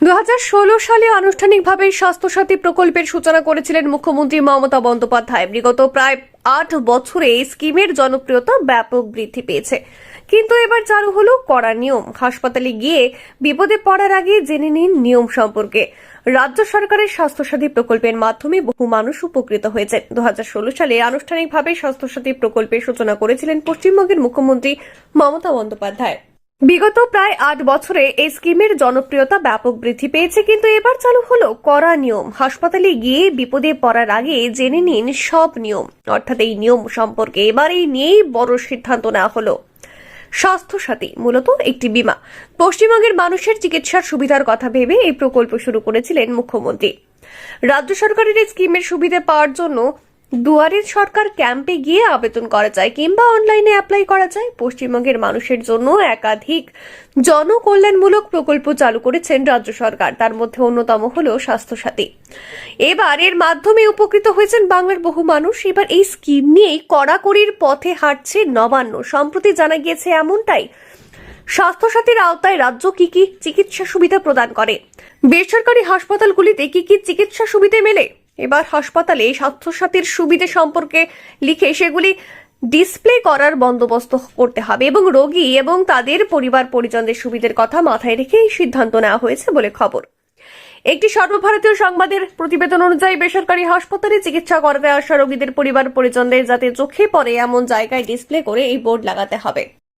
2016 সালে আনুষ্ঠানিকভাবে স্বাস্থ্যসাথী প্রকল্পের সূচনা করেছিলেন মুখ্যমন্ত্রী মমতা বন্দ্যোপাধ্যায়। বিগত প্রায় 8 বছরে এই স্কিমের জনপ্রিয়তা ব্যাপক বৃদ্ধি পেয়েছে। কিন্তু এবার চালু হলো কড়া নিয়ম। হাসপাতালে গিয়ে বিপদে পড়ার আগে জেনে নিন নিয়ম সম্পর্কে। রাজ্য সরকারের স্বাস্থ্যসাথী প্রকল্পের মাধ্যমে বহু মানুষ উপকৃত হয়েছে। 2016 সালে আনুষ্ঠানিকভাবে স্বাস্থ্যসাথী প্রকল্পের সূচনা করেছিলেন পশ্চিমবঙ্গের মুখ্যমন্ত্রী মমতা বন্দ্যোপাধ্যায়। বিগত প্রায় 8 বছরে এই স্কিমের জনপ্রিয়তা ব্যাপক বৃদ্ধি পেয়েছে, কিন্তু এবার চালু হলো কড়া নিয়ম। হাসপাতালে গিয়ে বিপদে পড়ার আগে জেনে নিন সব নিয়ম। অর্থাৎ এই নিয়ম সম্পর্কে এবার এই নিয়েই বড় সিদ্ধান্ত নেওয়া হলো। স্বাস্থ্যসাথী মূলত একটি বীমা। পশ্চিমবঙ্গের মানুষের চিকিৎসার সুবিধার কথা ভেবে এই প্রকল্প শুরু করেছিলেন মুখ্যমন্ত্রী। রাজ্য সরকারের এই স্কিমের সুবিধা পাওয়ার জন্য দুয়ারে সরকার ক্যাম্পে গিয়ে আবেদন করা যায় কিংবা অনলাইনে অ্যাপ্লাই করা যায়। পশ্চিমবঙ্গের মানুষের জন্য একাধিক জনকল্যাণমূলক প্রকল্প চালু করেছেন রাজ্য সরকার। তার মধ্যে অন্যতম হলো স্বাস্থ্যসাথী। এবার এর মাধ্যমে উপকৃত হয়েছেন বাংলার বহু মানুষ। এবার এই স্কিম নিয়েই কড়াকড়ির পথে হাঁটছে নবান্ন। সম্প্রতি জানা গিয়েছে এমনটাই। স্বাস্থ্যসাথীর আওতায় রাজ্য কি কি চিকিৎসা সুবিধা প্রদান করে, বেসরকারি হাসপাতালগুলিতে কি কি চিকিৎসা সুবিধা মেলে। এবার হাসপাতালে স্বাস্থ্যসাথীর সুবিধা সম্পর্কে লিখে সেগুলি ডিসপ্লে করার বন্দোবস্ত করতে হবে এবং রোগী এবং তাদের পরিবার পরিজনদের সুবিধার কথা মাথায় রেখে এই সিদ্ধান্ত নেওয়া হয়েছে বলে খবর। একটি সর্বভারতীয় সংবাদের প্রতিবেদন অনুযায়ী বেসরকারি হাসপাতালে চিকিৎসা করাতে আসা রোগীদের পরিবার পরিজনদের যাতে চোখে পড়ে এমন জায়গায় ডিসপ্লে করে এই বোর্ড লাগাতে হবে।